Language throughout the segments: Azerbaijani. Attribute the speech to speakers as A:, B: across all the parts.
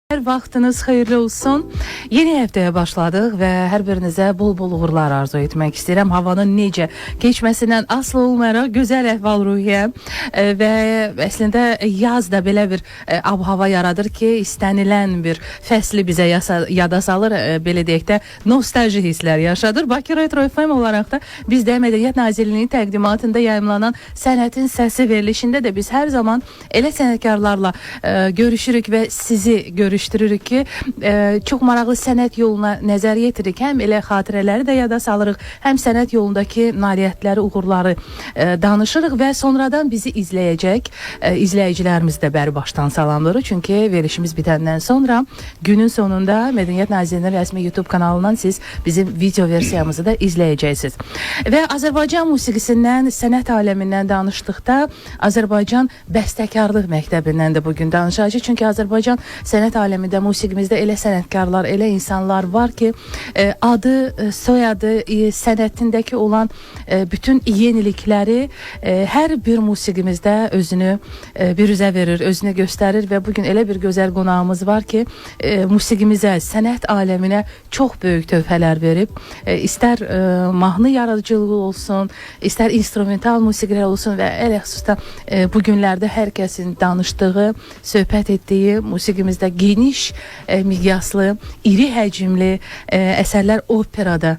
A: Hər vaxtınız xeyirli olsun. Yeni həftəyə başladıq və hər birinizə bol-bol uğurlar arzu etmək istəyirəm. Havanın necə keçməsindən asılı olmayaraq gözəl əhval-ruhiyyə və əslində yaz da belə bir ab-hava yaradır ki, istənilən bir fəsli bizə yada salır. Belə deyək də nostalji hisslər yaşadır. Bakı Retro FM olaraq da biz də Mədəniyyət Nazirliyinin təqdimatında yayımlanan Sənətin Səsi verilişində də biz hər zaman elə sənətkarlarla görüşürük və sizi görüşürük ki, çox maraqlı sənət yoluna nəzər yetiririk. Həm elə xatirələri də yada salırıq, həm sənət yolundakı nailiyyətləri, uğurları danışırıq və sonradan bizi izləyəcək izləyicilərimiz də bəri başdan salamlayırıq. Çünki verilişimiz bitəndən sonra günün sonunda Mədəniyyət Nazirliyinin rəsmi YouTube kanalından siz bizim video versiyamızı da izləyəcəksiniz. Və Azərbaycan musiqisindən, sənət aləmindən danışdıqda Azərbaycan bəstəkarlıq məktəbindən də bugün danışacağıq. Çünki Azərbaycan sənət aləmində, musiqimizdə elə sənətkarlar, elə insanlar var ki, adı, soyadı, sənətindəki olan bütün yenilikləri hər bir musiqimizdə özünü biruzə verir, özünü göstərir və bugün elə bir gözəl qonağımız var ki, musiqimizə, sənət aləminə çox böyük tövhələr verib. İstər mahnı yaradıcılığı olsun, istər instrumental musiqilər olsun və elə xüsusda bu günlərdə hər kəsin danışdığı, söhbət etdiyi musiqimizdə geniş miqyaslı, iri həcmli əsərlər operada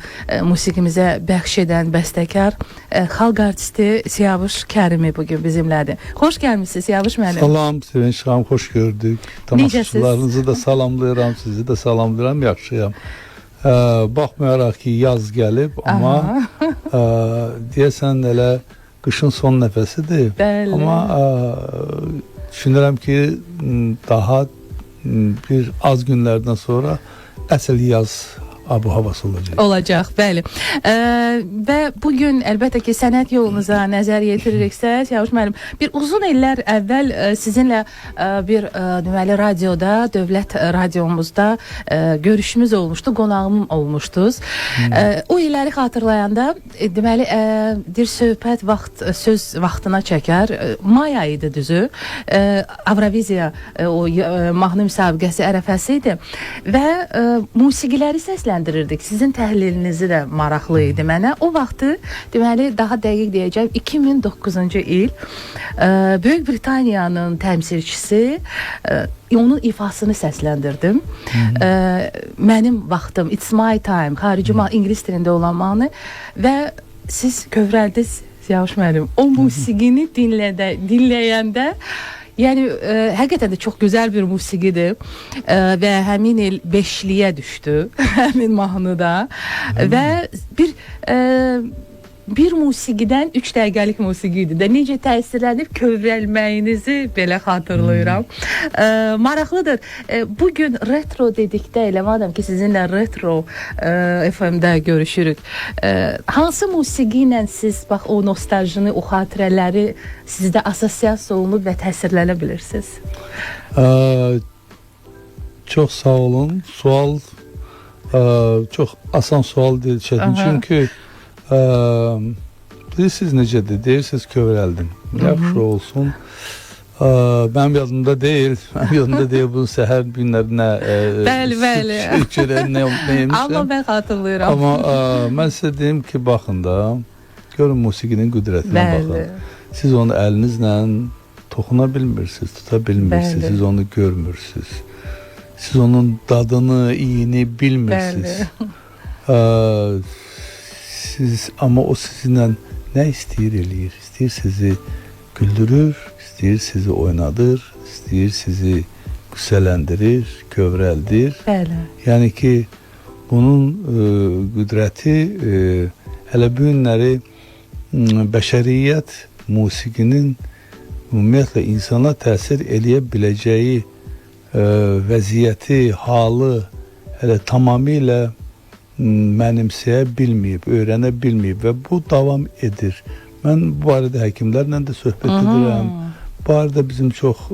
A: musiqimizə bəxş edən bəstəkar, xalq artisti Siyavuş Kərimi bugün bizimlədir. Xoş gəlmişsiniz Siyavuş müəllim.
B: Salam Sevinç xanım, xoş gördük. Tamaşaçılarınızı da salamlayıram, sizi də salamlayıram, yaxşıyam. Baxmayaraq ki, yaz gəlib, amma deyəsən elə qışın son nəfəsidir.
A: Bəli.
B: Amma düşünürəm ki, daha bir az günlərdən sonra əsl yaz abu-havası olacaq.
A: Olacaq, bəli. Və bugün əlbəttə ki, sənət yolunuza nəzər yetiririksə, Siyavuş müəllim, bir uzun illər əvvəl sizinlə bir deməli radioda, dövlət radiomuzda görüşümüz olmuşdu, qonağım olmuşdunuz. O illəri xatırlayanda deməli bir söhbət söz vaxtına çəkər. May ayıydı düzü. Avroviziya o mahnı müsabiqəsi ərəfəsi idi və musiqiləri səsləndirirdik. Sizin təhlilinizi də maraqlı idi mənə. O vaxtı, deməli, daha dəqiq deyəcəm, 2009-cu il Böyük Britaniyanın təmsilçisi onun ifasını səsləndirdim. Mənim vaxtım, It's My Time, xarici ingilis dilində olan mahnı və siz kövrəldiniz Siyavuş müəllim. O musiqini dinləyəndə yəni, həqiqətən də çox gözəl bir musiqidir və həmin il 5-liyə düşdü, həmin mahnıda və bir musiqidən 3 dəqiqəlik musiqi idi də. Necə təsirlənib kövrəlməyinizi belə xatırlayıram. Maraqlıdır. Bugün retro dedikdə elə madəm ki, sizinlə Retro FM-də görüşürük. Hansı musiqi ilə siz bax o nostaljini, o xatirələri sizdə assosiasiya olunub və təsirlənə bilirsiniz?
B: Çox sağ olun. Sual çox asan sual deyil, çətin. Çünki bilirsiniz necədir, deyirsiniz kövrəldim. Yaxşı olsun. Mənim yadımda deyil. Bunun səhər günlərinə nə yemişəm.
A: Amma mən xatırlayıram.
B: Amma mən sizə deyim ki, baxın da, görün musiqinin qüdrətinə baxın. Siz onu əlinizlə toxuna bilmirsiniz, tuta bilmirsiniz, siz onu görmürsünüz. Siz onun dadını, iyini bilmirsiniz. Amma o sizinlə nə istəyir eləyir? İstəyir sizi güldürür, istəyir sizi oynadır, istəyir sizi qüssələndirir, kövrəldir.
A: Bəli.
B: Yəni ki, bunun qüdrəti hələ bu günləri bəşəriyyət musiqinin ümumiyyətlə insana təsir eləyə biləcəyi vəziyyəti, halı hələ tamamilə mənimsəyə bilməyib, öyrənə bilməyib və bu davam edir. Mən bu barədə həkimlərlə də söhbət edirəm. Bu barədə bizim çox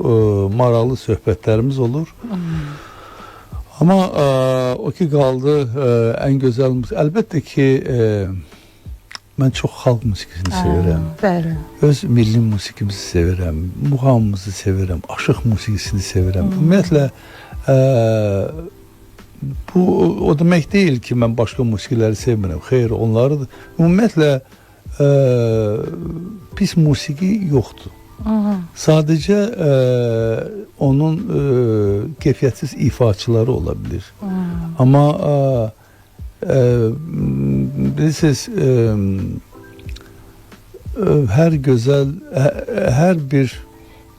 B: maraqlı söhbətlərimiz olur. Amma o ki qaldı ən gözəl musiqi. Əlbəttə ki, mən çox xalq musiqisini sevirəm.
A: Bəli.
B: Öz milli musiqimizi sevirəm, muğamımızı sevirəm, aşıq musiqisini sevirəm. Ümumiyyətlə Bu o demək deyil ki, mən başqa musiqiləri sevmirəm. Xeyr, onları da ümumiyyətlə pis musiqi yoxdur. Sadəcə onun keyfiyyətsiz ifaçıları ola bilir. Amma bilirsiniz, hər bir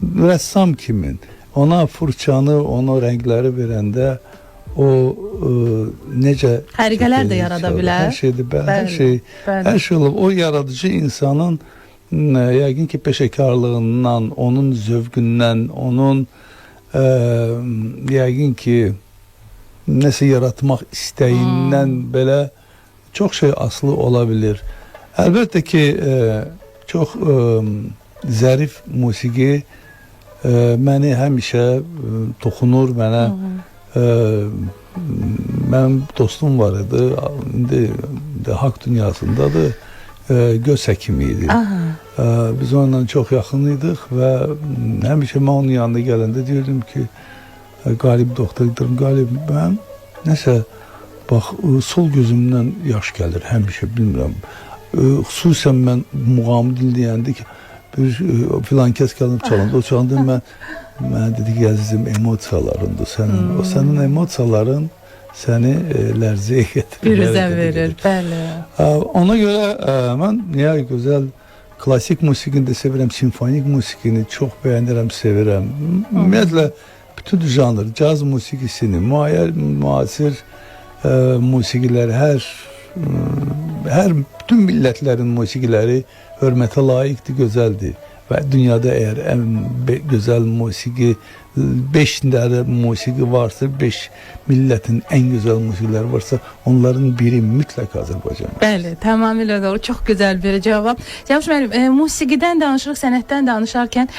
B: rəssam kimin ona fırçanı, ona rəngləri verəndə o necə
A: xəriqələr də yarada bilər.
B: Hər şeydir, hər şey olub. O yaradıcı insanın yəqin ki peşəkarlığından, onun zövqündən, onun yəqin ki nəsə yaratmaq istəyindən belə çox şey asılı ola bilir. Əlbəttə ki çox zərif musiqi məni həmişə toxunur mənə. Mənim dostum var idi, indi haqq dünyasındadır, göz həkimi idi. Biz onunla çox yaxın idik və həmişə mən onun yanına gələndə deyirdim ki, Qalib doktor, Qalib, mən nəsə, bax, sol gözümdən yaş gəlir, həmişə bilmirəm. Xüsusən mən muğamı dinləyəndə ki, bir filan kəs gəlib çalanda, o çalanda mən dedi ki, əzizim, emosiyalarındır sənin. O sənin emosiyaların səni lərzəyə getirir.
A: Biruzə verir, bəli.
B: Ona görə mən niyə gözəl klasik musiqini də sevirəm, simfonik musiqini çox bəyənirəm, sevirəm. Ümumiyyətlə, bütün janr, caz musiqisini, müasir musiqilər, bütün millətlərin musiqiləri hörmətə layiqdir, gözəldir. Və dünyada əgər ən gözəl musiqi, 5 dənə musiqi varsa, 5 millətin ən gözəl musiqiləri varsa, onların biri mütləq Azərbaycan.
A: Bəli, tamamilə doğru. Çox gözəl bir cavab. Cəvuş müəllim, musiqidən danışırıq, sənətdən danışarkən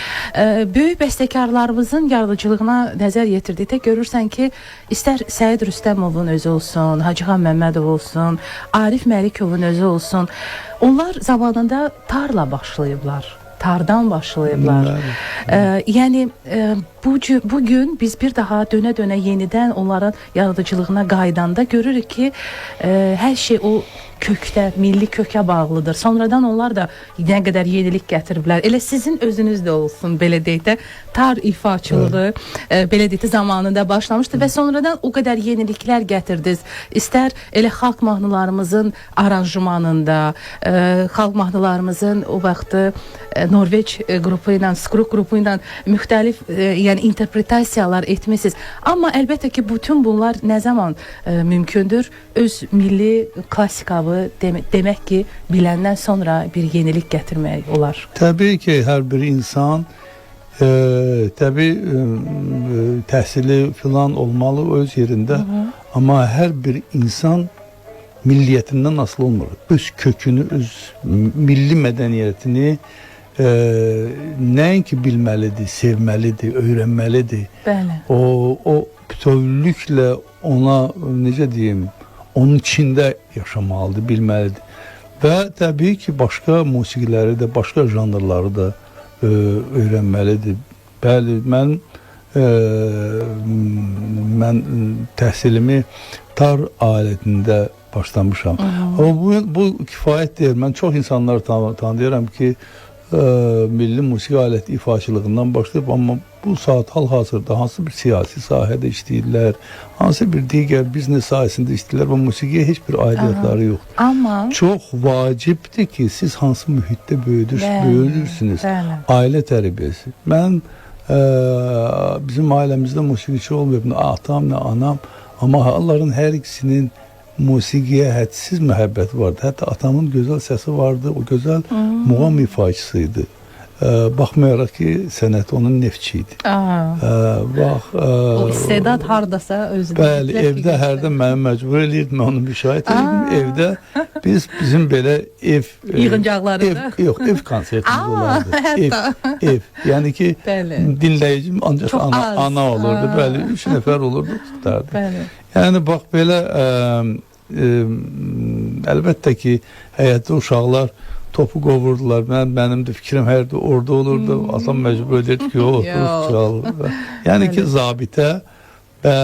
A: böyük bəstəkarlarımızın yaradıcılığına nəzər yetirdikdə görürsən ki, istər Səid Rüstəmovun özü olsun, Hacıxan Məmmədov olsun, Arif Məlikovun özü olsun, onlar zamanında tarla başlayıblar. Tardan başlayıblar. Yəni bugün biz bir daha dönə-dönə yenidən onların yaradıcılığına qaydanda görürük ki, hər şey o kökdə, milli kökə bağlıdır. Sonradan onlar da nə qədər yenilik gətiriblər. Elə sizin özünüz də olsun, belə deyək də, tar ifaçılığı, belə deyək də, zamanında başlamışdı və sonradan o qədər yeniliklər gətirdiniz. İstər elə xalq mahnılarımızın aranjmanında, xalq mahnılarımızın o vaxtı Norveç qrupu ilə, Skruk qrupu ilə müxtəlif yəni interpretasiyalar etmisiniz. Amma əlbəttə ki, bütün bunlar nə zaman mümkündür? Öz milli klassikavı demək ki, biləndən sonra bir yenilik gətirmək olar.
B: Təbii ki, hər bir insan təbii təhsili filan olmalı öz yerində. Amma hər bir insan milliyyətindən asılı olmur. Öz kökünü, öz milli mədəniyyətini nəinki bilməlidir, sevməlidir, öyrənməlidir.
A: Bəli.
B: O bütövlüklə ona, necə deyim, onun içində yaşamalıdır, bilməlidir. Və təbii ki, başqa musiqiləri də, başqa janrları da öyrənməlidir. Bəli, mən təhsilimi tar alətində başlamışam. Amma bu kifayət deyil. Mən çox insanları tanıyıram ki, milli musiqi aləti ifaçılığından başlayıb, amma bu saat hal-hazırda hansı bir siyasi sahədə işləyirlər, hansı bir digər biznes sahəsində işləyirlər və musiqiyə heç bir aidiyyətləri yoxdur.
A: Amma
B: çox vacibdir ki, siz hansı mühitdə böyüdürsünüz. Ailə tərbiyəsi. Mən bizim ailəmizdə musiqiçi olmayıb, nə atam, nə anam, amma onların hər ikisinin musiqiyə hədsiz məhəbbəti vardı. Hətta atamın gözəl səsi vardı, o gözəl muğam ifaçısıydı. Baxmayaraq ki, sənət onun neftçi idi.
A: O istedad hardasa özünü.
B: Bəli, evdə hərdən məni məcbur eləyirdi, mən onu müşahidə edirdim. Evdə bizim belə ev
A: yığıncaqlarında.
B: Yox, ev konsertimiz olardı. Ev. Yəni ki, dinləyicim ancaq ana olurdu. Bəli, 3 nəfər olurdu, tutardı. Bəli. Yəni, bax, belə əlbəttə ki, həyətdə uşaqlar topu qovurdular. Mənim də fikrim hərdə orada olurdu. Atam məcbur edirdi ki, o çal. Yəni ki, zabitə və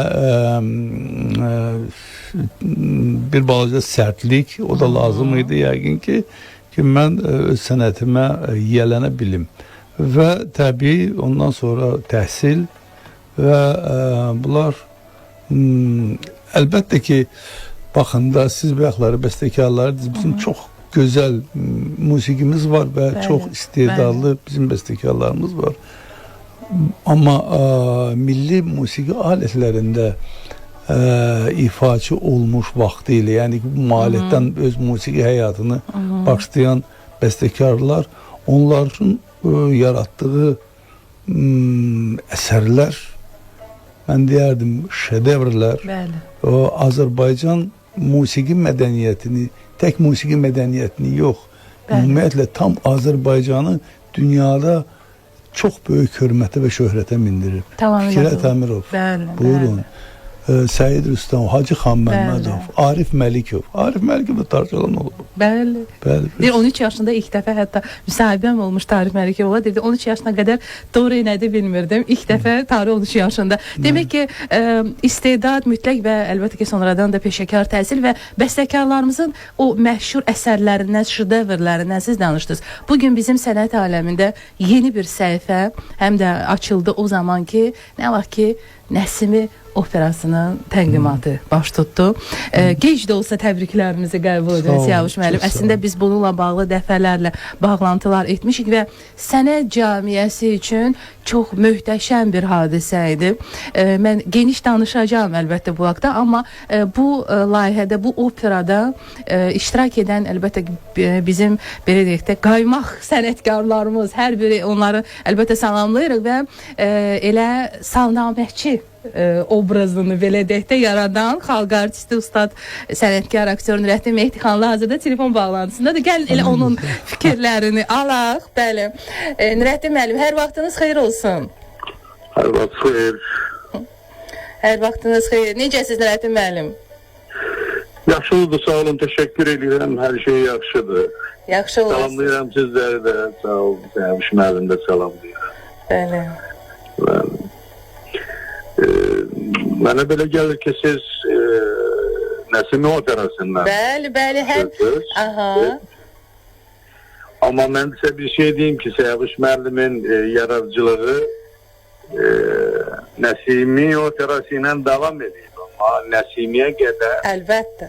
B: bir balaca sərtlik o da lazım idi yəqin ki mən öz sənətimə yiyələnə bilim. Və təbii ondan sonra təhsil və bunlar əlbəttə ki, baxın da siz bayaqları bəstəkarları bizim çox gözəl musiqimiz var və çox istedadlı bizim bəstəkarlarımız var. Amma milli musiqi alətlərində ifaçı olmuş vaxtı ilə, yəni maliyətdən öz musiqi həyatını başlayan bəstəkarlar, onların yaratdığı əsərlər, mən deyərdim, şedevrlər, o Azərbaycan musiqi mədəniyyətini, tək musiqi mədəniyyətini yox, ümumiyyətlə tam Azərbaycanı dünyada çox böyük hörmətə və şöhrətə mindirib. Fikrət Əmirov, buyurun. Səid Rüstəm, Hacı Xan Məmmədov, Arif Məlikov. Arif Məlikov da tarcalan olub.
A: Bəli. 13 yaşında ilk dəfə hətta müsahibəm olmuş Arif Məlikovla. Dedi 13 yaşına qədər doğru nədir bilmirdim. İlk dəfə tarih 13 yaşında. Demək ki, istedad mütləq və əlbəttə ki, sonradan da peşəkar təhsil və bəstəkarlarımızın o məşhur əsərlərindən, şedevrlərindən siz danışdınız. Bugün bizim sənət aləmində yeni bir səhifə həm də açıldı o zaman ki, nə var ki, Nəsimi operasının təqdimatı baş tutdu. Gec də olsa təbriklərimizi qəbul edin Siyavuş müəllim. Əslində biz bununla bağlı dəfələrlə bağlantılar etmişik və sənət cəmiyyəsi üçün çox möhtəşəm bir hadisə idi. Mən geniş danışacağım əlbəttə bu haqda, amma bu layihədə, bu operada iştirak edən əlbəttə bizim belə deyək də qaymaq sənətkarlarımız, hər biri onları əlbəttə salamlayırıq və elə salnaməçi obrazını belə deyək də yaradan xalq artisti, ustad, sənətkar, aktyor Nurəddin Mehdixanlı hazırda telefon bağlantısındadır. Gəlin elə onun fikirlərini alaq. Bəli. Nurəddin müəllim, hər vaxtınız xeyir olsun.
C: Hər vaxt xeyir.
A: Hər vaxtınız xeyir. Necəsiz Nurəddin müəllim?
C: Yaxşıdır, sağ olun, təşəkkür edirəm. Hər şey yaxşıdır.
A: Yaxşı olasın.
C: Salamlayıram sizləri də, sağ olun. Səyavuş müəllim də salamlayıram.
A: Bəli.
C: Mənə belə gəlir ki, siz Nəsimi operasından.
A: Bəli, hər... Aha.
C: Amma mən sizə bir şey deyim ki, Səyavuş müəllimin yaradıcılığı Nəsimi operası ilə davam edir. Amma Nəsimiyə qədər
A: əlbəttə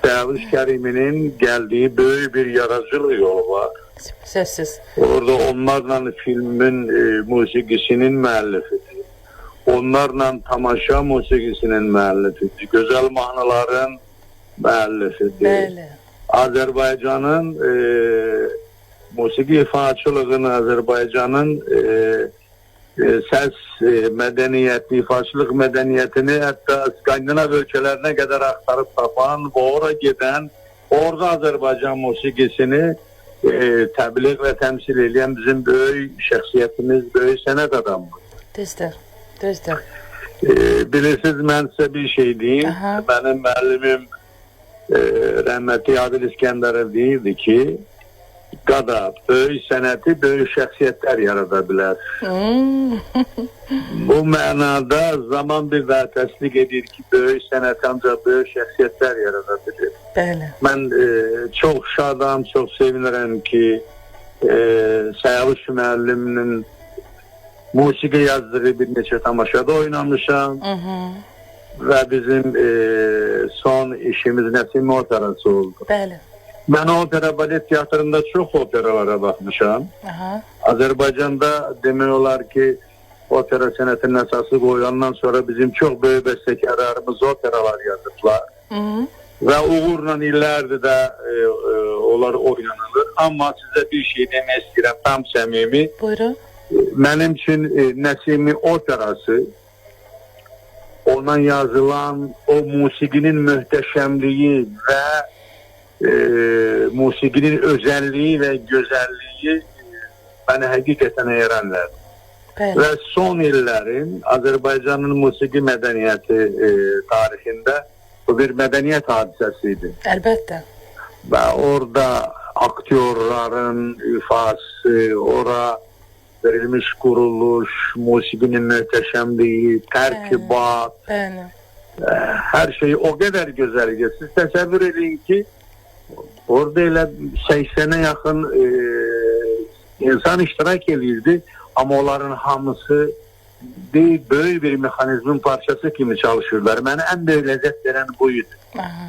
C: Səyavuş Kəriminin gəldiyi böyük bir yaradıcılıq yolu var.
A: Sözsüz.
C: Orada onlarla filmin musiqisinin müəllifidir. Onlarla tamaşa musiqisinin müəllifidir. Gözəl mahnıların müəllifidir.
A: Bəli.
C: Azərbaycanın musiqi ifaçılığını, Azərbaycanın səs mədəniyyəti, ifaçılıq mədəniyyətini hətta Skandinav ölkələrinə qədər axtarıb tapan və ora gedən, orada Azərbaycan musiqisini təbliğ və təmsil edən bizim böyük şəxsiyyətimiz, böyük sənət adamımız.
A: Düzdür.
C: Bilirsiniz, mən sizə bir şey deyim. Mənim müəllimim rəhmətli Adil İskəndərov deyirdi ki, qada böyük sənəti böyük şəxsiyyətlər yarada bilər. Bu mənada zaman bir daha təsdiq edir ki, böyük sənət ancaq böyük şəxsiyyətlər yarada bilir.
A: Bəli.
C: Mən çox şadam, çox sevinirəm ki, Səyavuş müəlliminin musiqi yazdığı bir neçə tamaşada oynamışam və bizim son işimiz Nəsimi operası oldu.
A: Bəli.
C: Mən opera balet teatrında çox operalara baxmışam. Azərbaycanda demək olar ki, opera sənətinin əsası qoyandan sonra bizim çox böyük bəstəkarlarımız operalar yazıblar. Və uğurla illərdir də onlar oynanılır. Amma sizə bir şey demək istəyirəm, tam səmimi.
A: Buyurun.
C: Mənim üçün Nəsimi operası, ona yazılan o musiqinin möhtəşəmliyi və musiqinin özəlliyi və gözəlliyi mənə həqiqətən heyranlar. Və son illərin Azərbaycanın musiqi mədəniyyəti tarixində bu bir mədəniyyət hadisəsi idi.
A: Əlbəttə.
C: Və orada aktyorların ifası, ora verilmiş kuruluş, musikinin muhteşemliği, terkibat, her şey o kadar güzel ki siz təsəvvür edin ki orada elə 80'e yakın insan iştirak edildi ama onların hamısı böyük bir mekanizmin parçası kimi çalışırlar. Mənə ən böyük ləzzət verən buydu.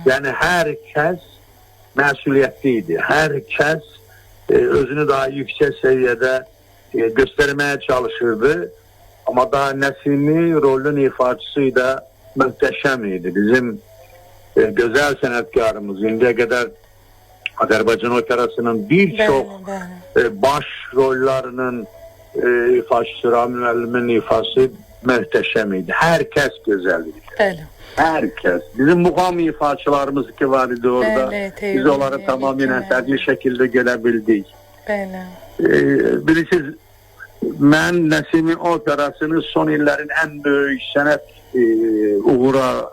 C: Yani herkes məsuliyyətliydi. Herkes özünü daha yüksek seviyede göstermeye çalışırdı. Ama daha Nesimi rolün ifadesi de muhteşem idi. Bizim güzel sanatkarımız indiye kadar Azerbaycan Operası'nın birçok baş rollerinin ifadesi, Rami Müəllimin ifadesi muhteşem idi. Herkes güzeldi. Herkes. Bizim muğam ifaçılarımız ki var idi orada. Biz onları tamamen fərqli şekilde görebildik. Bilirsiniz, mən Nesimi Operası'nı son illerin en büyük sanat uğura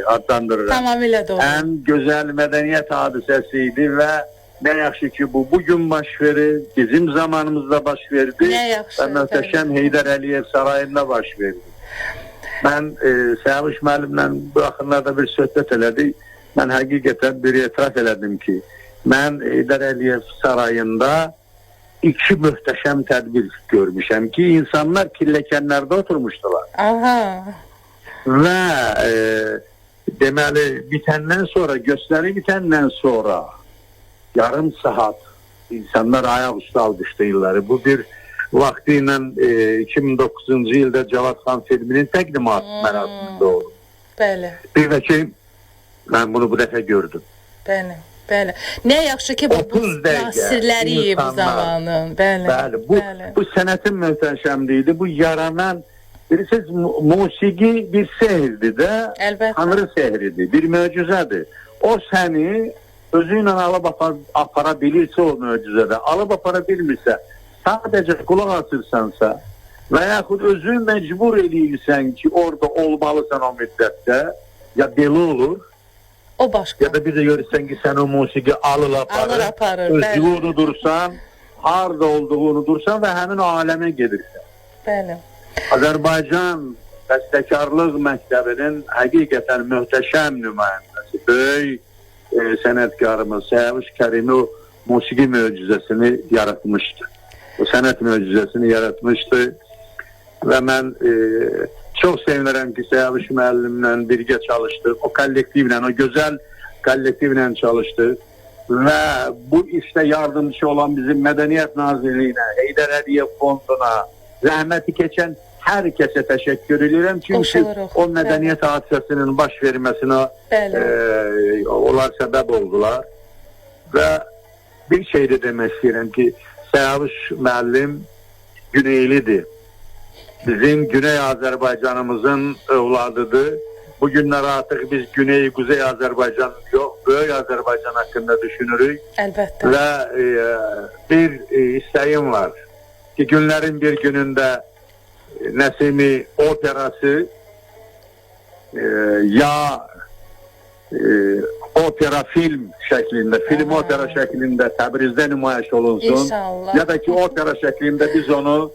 C: adlandırırım.
A: Tamamıyla doğru.
C: En güzel medeniyet hadisesiydi ve ne yaxşı ki bu bugün baş verir, bizim zamanımızda baş verdi ve muhteşem Heydər Əliyev Sarayında baş verdi. Ben Səvuş müəllimlə bu yaxınlarda bir söhbət elədik. Ben həqiqətən bir etiraf elədim ki, ben Heydər Əliyev Sarayında iki muhteşem tədbir görmüşəm ki, insanlar pilləkənlərdə oturmuşdular. Ve deməli bitəndən sonra, göstəri bitəndən sonra yarım saat insanlar ayak üstü almışdılar. Bu bir vaktiyle 2009 yılda Cavad Xan filminin təqdimat mərasimində oldu. Bir də ki, ben bunu bu dəfə gördüm.
A: Ne yaxşı ki bu nasirləri bu zamanın.
C: Bu sənətin möhtəşəmliyidir. Bu yaranan bilirsiniz, musiki bir sehirdir de, Tanrı sehridir, bir möcüzədir. O səni özüyle alıp apara bilirse o möcüzədə, alıp apara bilmirsə, sadece kulak asırsansa ve yaxud özü mecbur edilsən ki orada olmalısan o müddətdə, ya deli olur,
A: o başka.
C: Ya da bir de görürsen ki sen o musiki alır aparır. Özü unudursan, harda olduğunu unudursan ve hemen o aleme gelirsen. Azerbaycan Bəstəkarlıq Məktəbinin həqiqətən möhtəşəm nümayəndəsi, böyük sənətkarımız Səvuş Kərimi o musiki möcüzəsini yaratmışdı. O sənət möcüzəsini yaratmışdı və mən çox sevinirəm ki, Səvuş müəllimlə birgə çalışdıq. O kollektivlə, o gözəl kollektivlə çalışdıq və bu işdə yardımcı olan bizim Mədəniyyət Nazirliyinə, Heydər Əliyev Fonduna, zəhməti keçən hər kəsə təşəkkür edirəm. Çünki o mədəniyyət hadisəsinin baş verməsinə onlar səbəb oldular. Və bir şey də demək istəyirəm ki, Səvuş müəllim Güneylidir. Bizim Güney Azərbaycanımızın övladıdır. Bugünlər artıq biz Güney, Kuzey Azərbaycan yox, Böyük Azərbaycan haqqında düşünürük.
A: Əlbəttə.
C: Və bir istəyim var ki, günlərin bir günündə Nesimi Operası ya opera film şeklinde, film opera şeklinde Təbrizdə nümayiş olunsun.
A: İnşallah.
C: Ya da ki opera şeklinde biz onu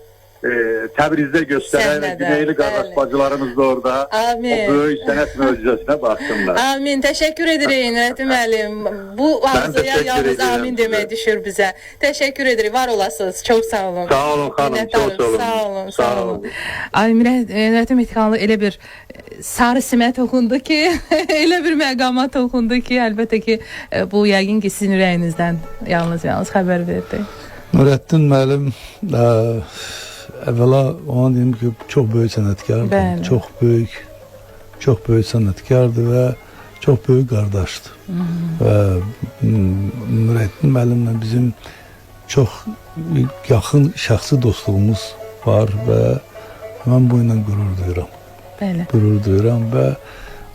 C: Təbrizdə göstərək, Güneyli qardaş bacılarımız da orada
A: Amin.
C: O böyük sənət möcüzəsinə baxsınlar.
A: Amin. Təşəkkür edirik Nurəddin müəllim. Bu arzuya yalnız amin demək düşür bizə. Təşəkkür edirik. Var olasınız. Çox sağ olun.
C: Sağ olun xanım. Çox sağ olun.
A: Sağ olun. Nurəddin Mehdiqanlı elə bir sarı simə toxundu ki, elə bir məqama toxundu ki, əlbəttə ki, bu yəqin ki, sizin ürəyinizdən yalnız xəbər verdi.
B: Nurəddin müəllim evvela ona diyeyim ki çok büyük sanatkardı. Çok büyük sanatkardı ve çok büyük kardeşti. Ve Nurəddin müəllimlə bizim çok yakın şəxsi dostluğumuz var ve ben bununla gurur duyuram. Gurur duyuram ve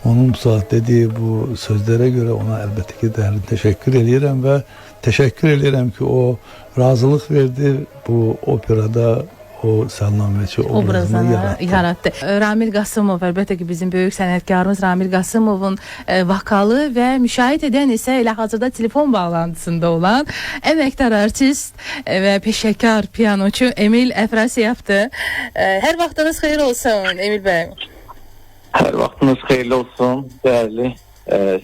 B: onun bu saat dediği bu sözlere göre ona elbette ki değerli teşekkür ediyorum ve teşekkür ediyorum ki o razılık verdi bu operada o Sallanməçi obrazını
A: yaratdı. Ramil Qasımov, əlbəttə ki, bizim böyük sənətkarımız Ramil Qasımovun vokalı və müşahidə edən isə elə hazırda telefon bağlantısında olan əməkdar artist və peşəkar pianoçu Emil Əfrasiyevdir. Hər vaxtınız xeyir olsun Emil bəy.
D: Hər vaxtınız xeyirli olsun, dəyərli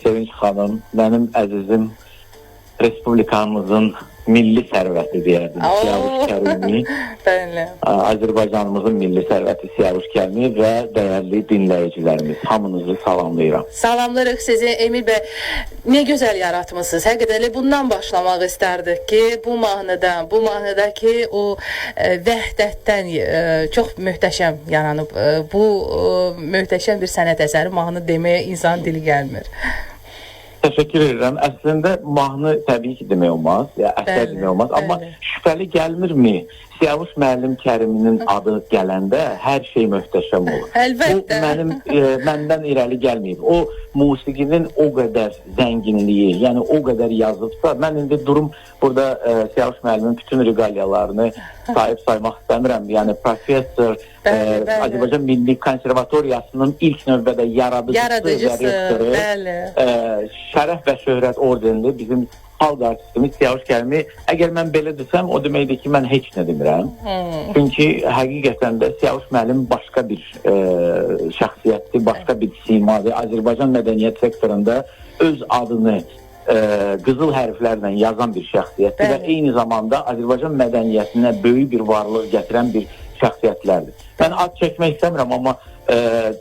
D: Sevinç xanım, mənim əzizim Respublikamızın milli sərvəti deyərdim, Siyavuş Kərimi. Azərbaycanımızın milli sərvəti Siyavuş Kərimi və dəyərli dinləyicilərimiz. Hamınızı salamlayıram.
A: Salamlarıq sizi Emil bəy. Ne gözəl yaratmışsınız. Həqiqətən bundan başlamaq istərdik ki, bu mahnıdakı o vəhdətdən çox möhtəşəm yaranıb. Bu möhtəşəm bir sənət əsəri mahnı deməyə insan dili gəlmir.
D: Təşəkkür edirəm. Əslində mahnı təbii ki demək olmaz, ya əsər demək olmaz, amma şübhəli gəlmirmi? Siyavuş müəllim Kəriminin adı gələndə hər şey möhtəşəm olur.
A: Əlbəttə.
D: O məndən irəli gəlməyib. O musiqinin o qədər zənginliyi, yəni o qədər yazıbsa, mən indi durum burada Siyavuş müəllimin bütün reqaliyalarını saymaq istəmirəm. Yəni professor, Azərbaycan Milli Konservatoriyasının ilk növbədə yaradıcısı, şərəf və şöhrət ordenli bizim xalq artistimiz Siyavuş Kərimi. Əgər mən belə desəm, o deməkdir ki, mən heç nə demirəm. Çünki həqiqətən də Siyavuş müəllim başqa bir şəxsiyyətdir, başqa bir simadır. Azərbaycan mədəniyyət sektorunda öz adını qızıl hərflərlə yazan bir şəxsiyyətdir və eyni zamanda Azərbaycan mədəniyyətinə böyük bir varlıq gətirən bir şəxsiyyətlərdir. Mən ad çəkmək istəmirəm, amma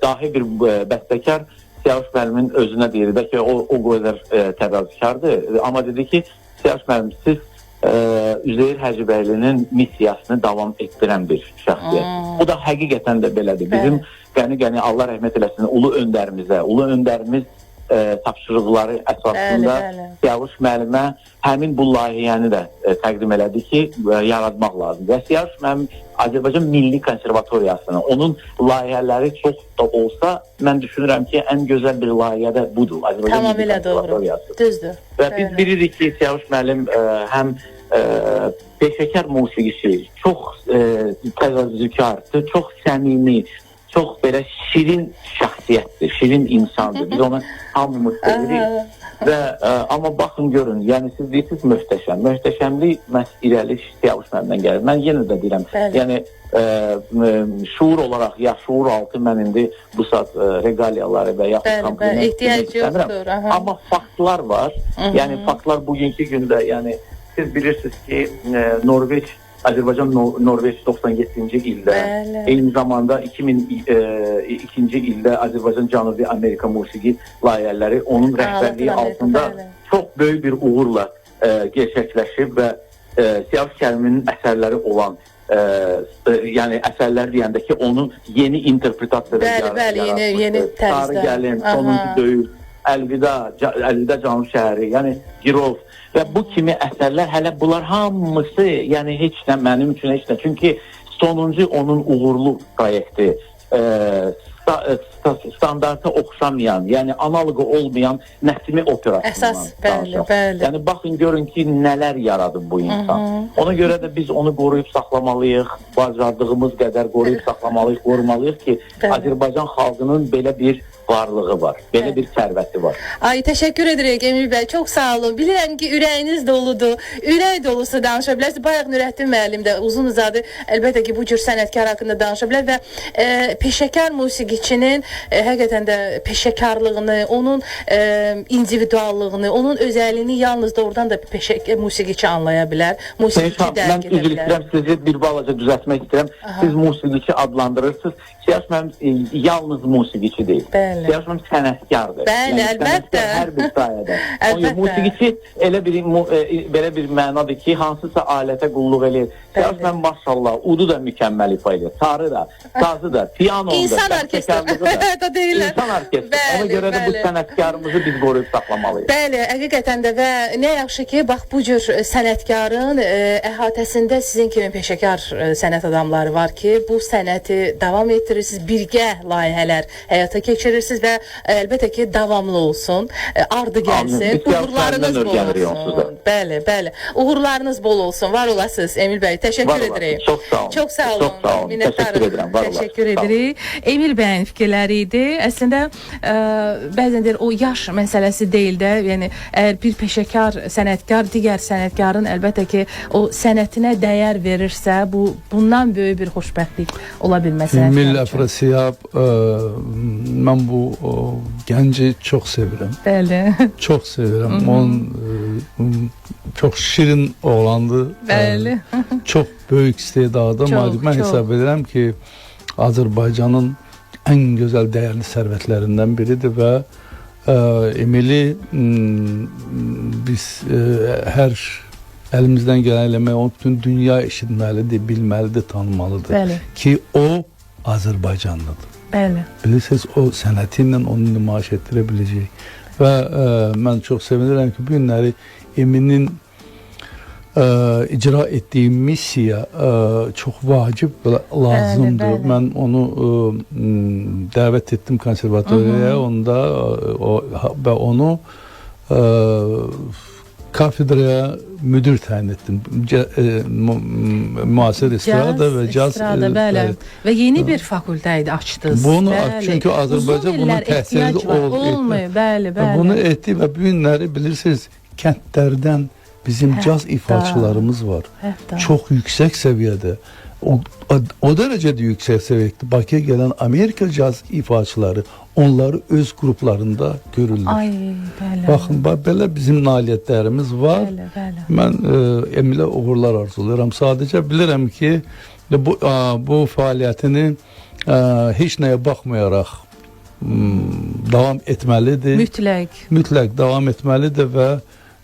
D: dahi bir bəstəkar Siyavuş müəllimin özünə deyir, bəlkə o qədər təvazökardır, amma dedi ki, Siyavuş müəllim, siz Üzeyir Hacıbəylinin missiyasını davam etdirən bir şəxsiyyət. O da həqiqətən də belədir. Bizim qəni Allah rəhmət eləsin, ulu öndərimiz tapşırıqları əsasında Siyavuş müəllimə həmin bu layihəni də təqdim elədi ki, yaratmaq lazımdır. Və Siyavuş müəllim Azərbaycan Milli Konservatoriyasının, onun layihələri çox da olsa, mən düşünürəm ki, ən gözəl bir layihə də budur. Azərbaycan Milli Konservatoriyası.
A: Düzdür.
D: Və biz bilirik ki, Siyavuş müəllim həm peşəkar musiqiçi, çox təvazökardır, çox səmimi, çox belə şirin şəxsiyyətdir, şirin insandır. Biz ona hamımız sevirik. Amma baxın, görün, yəni siz deyirsiniz möhtəşəm. Möhtəşəmlik məhz irəli Siyavuş müəllimdən gəlir. Mən yenə də deyirəm, yəni şuur olaraq, ya şuur altı mən indi bu saat regaliyaları və yaxud kompliment etmək istəmirəm. Amma faktlar var. Yəni faktlar bugünkü gündə, yəni siz bilirsiniz ki, Azərbaycan-Norveç 97-ci ildə, eyni zamanda 2002-ci ildə Azərbaycan-Cənubi Amerika musiqi layihələri onun rəhbərliyi altında çox böyük bir uğurla gerçəkləşib və Siyavuş Kəriminin əsərləri olan, yəni əsərlər deyəndə ki, onu yeni interpretasiyada yaratmışdır. Sarı Gəlin, Sonuncu Döyüş, Əlvida Canlı Şəhəri, yəni Girov və bu kimi əsərlər, hələ bunlar hamısı, yəni heç nə mənim üçün heç nə. Çünki sonuncu onun uğurlu proyekti, standarta oxşamayan, yəni analogu olmayan Nəsimi operasından danışaq. Yəni baxın, görün ki, nələr yaradıb bu insan. Ona görə də biz onu qoruyub saxlamalıyıq, bacardığımız qədər qoruyub saxlamalıyıq, qorumalıyıq ki, Azərbaycan xalqının belə bir varlığı var, belə bir sərvəti var.
A: Ay, təşəkkür edirik Emil bəy, çox sağ olun. Bilirəm ki, ürəyiniz doludur, ürək dolusu danışa bilərsiniz. Bayaq Nurəddin müəllim də uzun uzadı, əlbəttə ki, bu cür sənətkar haqqında danışa bilər və peşəkar musiqiçinin həqiqətən də peşəkarlığını, onun individuallığını, onun özəliyini yalnız da oradan da musiqiçi anlaya bilər, musiqiçi dərk edə bilər.
D: Mən üzr istəyirəm, sizi bir balaca düzəltmək istəyirəm. Siz musiqiçi adlandırırsınız. Siyavuş müəllim yalnız musiqiçi deyil. Siyavuş müəllim sənətkardır.
A: Bəli, əlbəttə.
D: Hər bir sayədə. Musiqiçi belə bir mənadır ki, hansısa alətə qulluq eləyir. Siyavuş müəllim maşallah, udu da mükəmməl ifa edir. Sarı da, sazı da, piano da,
A: İnsan orkestri.
D: İnsan orkestri. Ona görə də bu sənətkarımızı biz qoruyub saxlamalıyıq.
A: Bəli, həqiqətən də və nə yaxşı ki, bax bu cür sənətkarın əhatəsində sizin kimi peşəkar sənət adamları var ki, bu sənəti davam etdirirsiniz, birgə layihələr həyata keçirirsiniz. edirsiniz və əlbəttə ki, davamlı olsun, ardı gəlsin, uğurlarınız bol olsun. Bəli, bəli. Uğurlarınız bol olsun. Var olasınız Emil bəy. Təşəkkür edirik.
D: Çox sağ olun.
A: Çox sağ olun.
D: Çox sağ olun. Təşəkkür edirəm.
A: Təşəkkür edirik. Emil bəyin fikirləri idi. Əslində bəzən deyir o yaş məsələsi deyil də, yəni əgər bir peşəkar sənətkar digər sənətkarın əlbəttə ki, o sənətinə dəyər verirsə, bundan böyük bir xoşbəxtlik ola bilməz.
B: Emil Əfrasiyab, mən bu gənci çox sevirəm.
A: Bəli.
B: Çox sevirəm. Onun çox şirin oğlandı.
A: Bəli.
B: Çox böyük istedadı. Mən hesab edirəm ki, Azərbaycanın ən gözəl dəyərli sərvətlərindən biridir və Emili biz hər əlimizdən gələn eləmək, onu bütün dünya eşitməlidir, bilməlidir, tanımalıdır. Bəli. Ki o Azərbaycanlıdır.
A: Bəli.
B: Bilirsiniz, o sənəti ilə onu nümayiş etdirə biləcək. Və mən çox sevinirəm ki, bu günləri Eminin icra etdiyi missiya çox vacib və lazımdır. Bəli, bəli. Mən onu dəvət etdim konservatoriyaya, onda və onu kafedraya müdür təyin etdim. Müasir estrada və caz.
A: Və yeni bir fakültə idi, açdınız.
B: Bunu çünki Azərbaycan bunun təsirli
A: olmuyor. Bəli, bəli.
B: Bunu etdi və bu günləri bilirsiniz, kəndlərdən bizim caz ifaçılarımız var. Çox yüksək səviyyədə. O dərəcədə yüksək səviyyədə Bakıya gələn Amerika caz ifaçıları onları öz qruplarında görürlər.
A: Ay, bəli.
B: Baxın, belə bizim nailiyyətlərimiz var.
A: Bəli, bəli.
B: Mən Emilə uğurlar arzulayıram. Sadəcə bilirəm ki, bu fəaliyyətini heç nəyə baxmayaraq davam etməlidir. Mütləq davam etməlidir və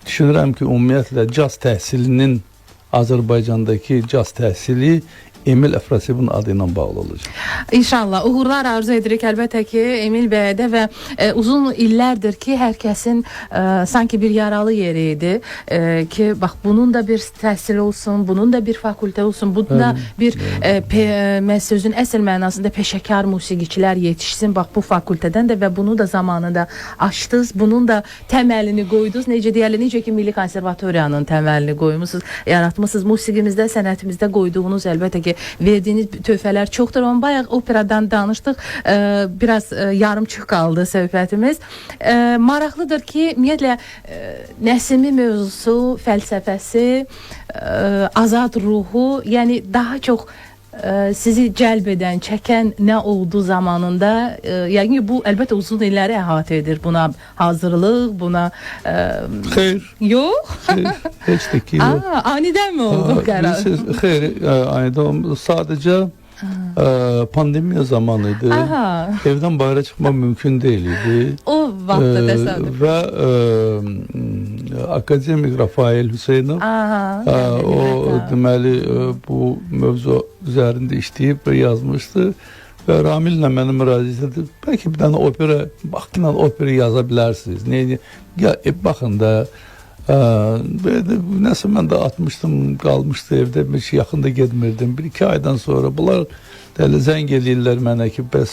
B: düşünürəm ki, ümumiyyətlə caz təhsilinin Azərbaycandakı caz təhsili Emil Əfrasiyabın adı ilə bağlı olacaq.
A: İnşallah. Uğurlar arzu edirik əlbəttə ki, Emil bəyədə və uzun illərdir ki, hər kəsin sanki bir yaralı yeri idi ki, bax, bunun da bir təhsil olsun, bunun da bir fakültə olsun, bunun da bir sözün əsl mənasında peşəkar musiqiçilər yetişsin, bax, bu fakültədən də və bunu da zamanında açdınız, bunun da təməlini qoydunuz. Necə deyərlər, necə ki, Milli Konservatoriyanın təməlini qoymusunuz, yaratmışsınız. Musiqimizdə, sənətimizdə qoyduğunuz əlbəttə ki, verdiyiniz töhfələr çoxdur. Amma bayaq operadan danışdıq. Biraz yarımçıq qaldı söhbətimiz. Maraqlıdır ki, ümumiyyətlə Nəsimi mövzusu, fəlsəfəsi, azad ruhu, yəni daha çox sizi cəlb edən, çəkən nə oldu zamanında? Yəni bu əlbəttə uzun illəri əhatə edir. Buna hazırlıq, buna
B: xeyr.
A: Yox.
B: Xeyr, heç də ki yox.
A: Anidən mi oldu qərar?
B: Xeyr, anidən oldu. Sadəcə pandemiya zamanı idi. Evdən bayıra çıxmaq mümkün deyil idi.
A: O vaxtda təsadüf.
B: Və akademik Rafael Hüseynov o deməli bu mövzu üzərində işləyib və yazmışdı və Ramillə mənə müraciət edib, bəlkə bir dənə opera, baxın opera yaza bilərsiniz. Baxın da nəsə mən də atmışdım, qalmışdı evdə, heç yaxında getmirdim. 1-2 aydan sonra bunlar zəng eləyirlər mənə ki, bəs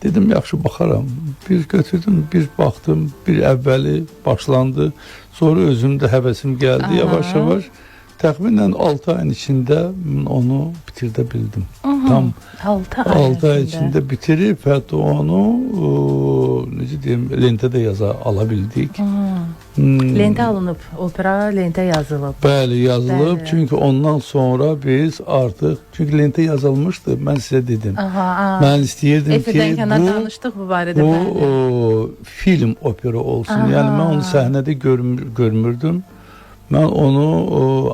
B: dedim, yaxşı baxaram. Bir götürdüm, bir baxdım, bir əvvəli başlandı. Sonra özümdə həvəsim gəldi, yavaş-yavaş. Təxminən 6 ayın içində onu bitirdə bildim. Tam 6 ay içində bitirib, hətta onu necə deyim, lentədə ala bildik.
A: Lentə alınıb, opera lentə yazılıb.
B: Bəli, yazılıb. Çünki ondan sonra biz artıq, çünki lentə yazılmışdı, mən sizə dedim. Mən istəyirdim ki, bu film opera olsun. Yəni mən onu səhnədə görmürdüm. Mən onu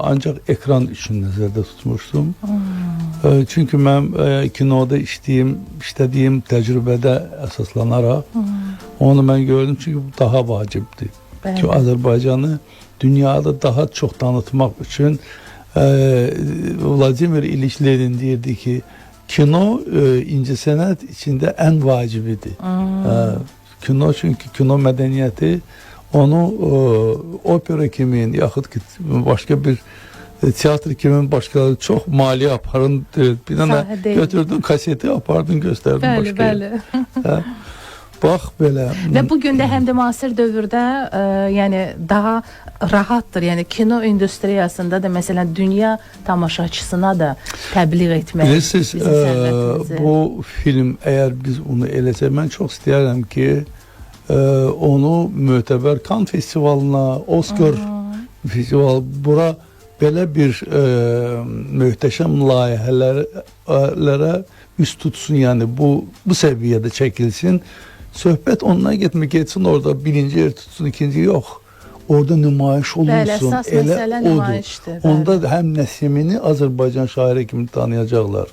B: ancaq ekran üçün nəzərdə tutmuşdum. Çünki mən kinoda işlədiyim təcrübədə əsaslanaraq onu mən gördüm. Çünki bu daha vacibdir. Ki Azərbaycanı dünyada daha çox tanıtmaq üçün Vladimir İliç Lenin deyirdi ki, kino incəsənət içində ən vacibidir. Kino, çünki kino mədəniyyəti onu opera kimi, yaxud ki, başqa bir Teatr kimi başqaları çox maliyyə aparın, bir dənə
A: Sahə deyil.
B: götürdün kaseti apardın göstərdin
A: Bəli,
B: başqa.
A: bəli.
B: Bax belə.
A: Və bu gün də həm də müasir dövrdə yəni daha rahatdır. Yəni kino industriyasında da məsələn dünya tamaşaçısına da təbliğ etmək.
B: Bilirsiniz,
A: bizim sərvətimizi.
B: bu film əgər biz onu eləsək, mən çox istəyərəm ki, onu mötəbər Cannes festivalına, Oscar festival, bura belə bir möhtəşəm layihələrə üst tutsun, yəni bu səviyyədə çəkilsin. Söhbət ondan getsin, orada birinci yer tutsun, ikinci yox. Orada nümayiş olunsun.
A: Bəli, əsas məsələ nümayişdir.
B: Onda həm Nəsimini Azərbaycan şairi kimi tanıyacaqlar.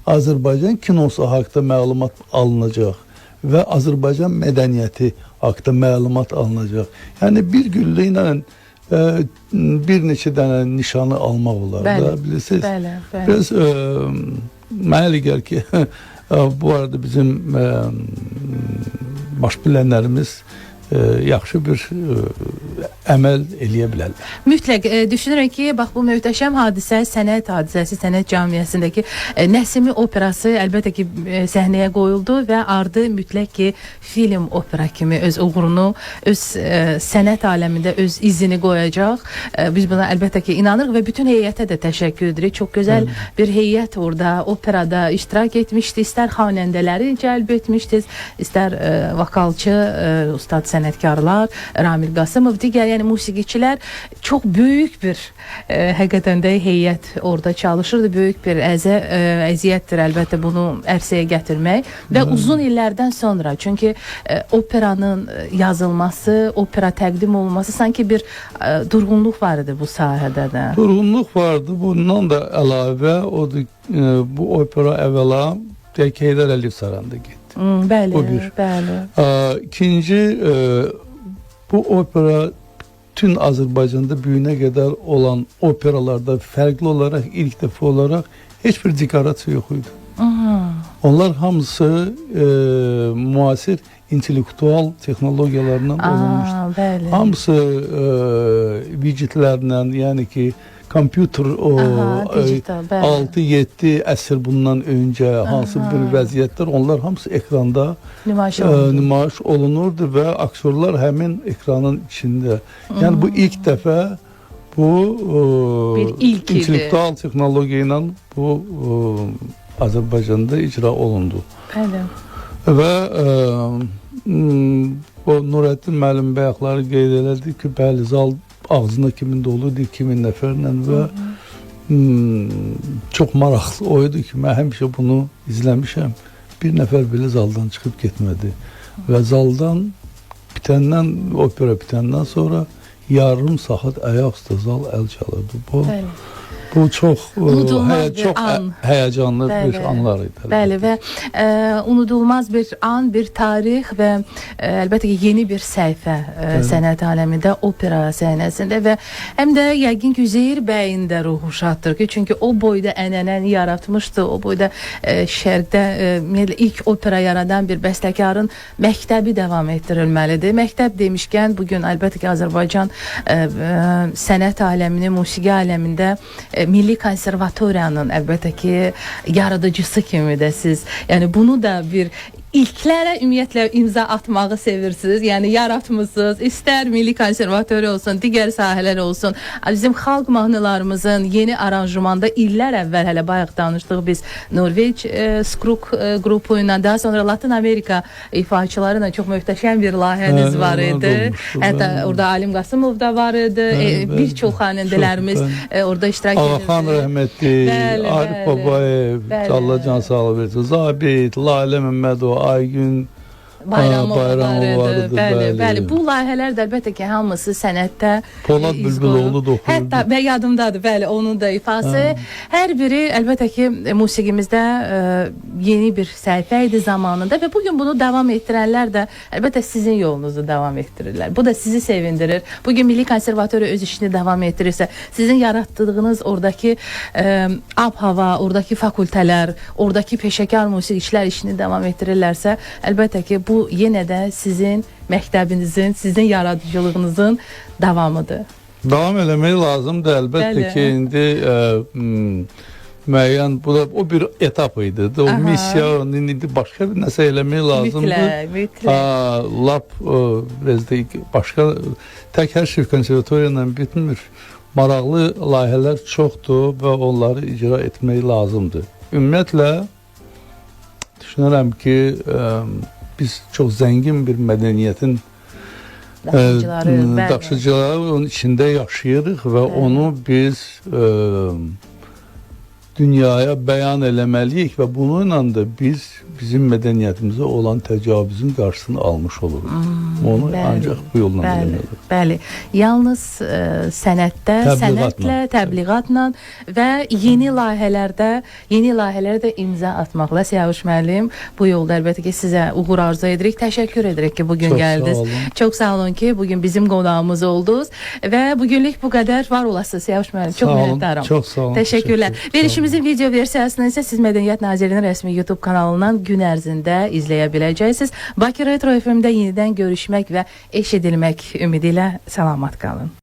B: Azərbaycan kinosu haqqında məlumat alınacaq və Azərbaycan mədəniyyəti haqqında məlumat alınacaq. Yəni bir güllə ilə bir neçə dənə nişanı almaq olar.
A: Bəli,
B: bilirsiniz.
A: bəli, bəli.
B: Biraz mənə elə gəlir ki, bu arada bizim baş bilənlərimiz yaxşı bir əməl eləyə bilərlər.
A: Mütləq düşünürəm ki, bax bu möhtəşəm hadisə, sənət hadisəsi, sənət cəmiyyətindəki Nəsimi operası əlbəttə ki səhnəyə qoyuldu və ardı mütləq ki film opera kimi öz uğurunu, öz sənət aləmində öz izini qoyacaq. Biz buna əlbəttə ki inanırıq və bütün heyətə də təşəkkür edirik. Çox gözəl bir heyət orada operada iştirak etmişdi. İstər xanəndələri cəlb etmişdiniz, istər vokalçı, ustad sənətkarlar, Ramil Qasımov, digər yəni musiqiçilər, çox böyük bir həqiqətən də heyət orada çalışırdı. Böyük bir əziyyətdir əlbəttə bunu ərsəyə gətirmək və uzun illərdən sonra, çünki operanın yazılması, opera təqdim olunması sanki bir durğunluq var idi bu sahədə də.
B: Durğunluq vardı. Bundan da əlavə odur, bu opera əvvəla Heydər Əliyev sarayında getdi.
A: Bəli,
B: Bu bir.
A: bəli.
B: İkinci, bu opera bütün Azərbaycanda büyüne qədər olan operalarda fərqli olaraq ilk dəfə olaraq heç bir dekorasiya yox idi. Onlar hamısı müasir intellektual texnologiyalarla olunmuşdu.
A: Bəli.
B: Hamısı widgetlərlə, yəni ki kompüter o 6-7 əsr bundan öncə hansı bir vəziyyətlər, onlar hamısı ekranda nümayiş olunurdu və aktyorlar həmin ekranın içində. Yəni bu ilk dəfə bu intellektual texnologiya ilə bu Azərbaycanda icra olundu.
A: Bəli.
B: Və o Nurəddin müəllim bayaqları qeyd elədi ki, bəli, zal ağzına kimin doludur, 2000 nəfərlə və çox maraqlı o idi ki, mən həmişə bunu izləmişəm. Bir nəfər belə zaldan çıxıb getmədi və zaldan bitəndən, opera bitəndən sonra yarım saat ayaq üstə zal əl çalırdı. Bu çox həyəcanlı bir anlar idi.
A: Bəli və unudulmaz bir an, bir tarix və əlbəttə ki yeni bir səhifə sənət aləmində, opera səhnəsində və həm də yəqin ki Üzeyir bəyin də ruhu şaddır ki, çünki o boyda ənənəni yaratmışdı, o boyda şərqdə ilk opera yaradan bir bəstəkarın məktəbi davam etdirilməlidir. Məktəb demişkən bugün əlbəttə ki Azərbaycan sənət aləminin, musiqi aləmində Milli Konservatoriyanın əlbəttə ki yaradıcısı kimi də siz, yəni bunu da bir ilklərə ümumiyyətlə imza atmağı sevirsiniz. Yəni yaratmısınız. İstər Milli Konservatoriya olsun, digər sahələr olsun. Bizim xalq mahnılarımızın yeni aranjmanda illər əvvəl hələ bayaq danışdıq biz Norveç Skruk qrupu ilə, daha sonra Latin Amerika ifaçıları ilə çox möhtəşəm bir layihəniz var idi. Hətta orada Alim Qasımov da var idi. Bir çox xanəndələrimiz orada iştirak edirdi.
B: Ağaxan rəhmətli, Arif Babayev, Allah can sağlığı versin, Zabit, Lalə Məmmədov, Aygün
A: Bayramov vardı. Bəli. Bu layihələr də əlbəttə ki hamısı sənətdə
B: Polad Bülbüloğlu da oxuyurdu.
A: Hətta yadımdadır, bəli, onun da ifası. Hər biri əlbəttə ki musiqimizdə yeni bir səhifə idi zamanında və bugün bunu davam etdirənlər də əlbəttə sizin yolunuzu davam etdirirlər. Bu da sizi sevindirir. Bugün Milli Konservatoriya öz işini davam etdirirsə, sizin yaratdığınız oradakı ab-hava, oradakı fakültələr, oradakı peşəkar musiqiçilər işini davam etdirirlərsə, əlbəttə ki bu yenə də sizin məktəbinizin, sizin yaradıcılığınızın davamıdır.
B: Davam eləmək lazımdır əlbəttə
A: Bəli.
B: ki, indi müəyyən bu da o bir etap idi. O
A: Aha.
B: missiya indi başqa bir nəsə eləmək lazımdır.
A: Mütləq.
B: Lap biraz da başqa tək hər şey konservatoriya ilə bitmir. Maraqlı layihələr çoxdur və onları icra etmək lazımdır. Ümumiyyətlə düşünürəm ki, biz çox zəngin bir mədəniyyətin daşıyıcıları onun içində yaşayırıq və onu biz dünyaya bəyan eləməliyik və bununla da biz bizim mədəniyyətimizə olan təcavüzün qarşısını almış oluruq. Onu ancaq bu yolla eləməliyik.
A: Bəli. Yalnız sənətdə, sənətlə, təbliğatla və yeni layihələrdə imza atmaqla Siyavuş müəllim bu yolda əlbəttə ki sizə uğur arzu edirik. Təşəkkür edirik ki bugün gəldiniz. Çox sağ olun ki bugün bizim qonağımız oldunuz və bugünlük bu qədər. Var olasınız Siyavuş müəllim. Çox minnətdaram.
B: Çox sağ olun.
A: Təşəkkürlər. Verilişimizin video versiyasını isə siz Mədəniyyət Nazirliyinin rəsmi YouTube kanalından gün ərzində izləyə biləcəksiniz. Bakı Retro FM-də yenidən görüşmək və eşidilmək ümidi ilə salamat qalın.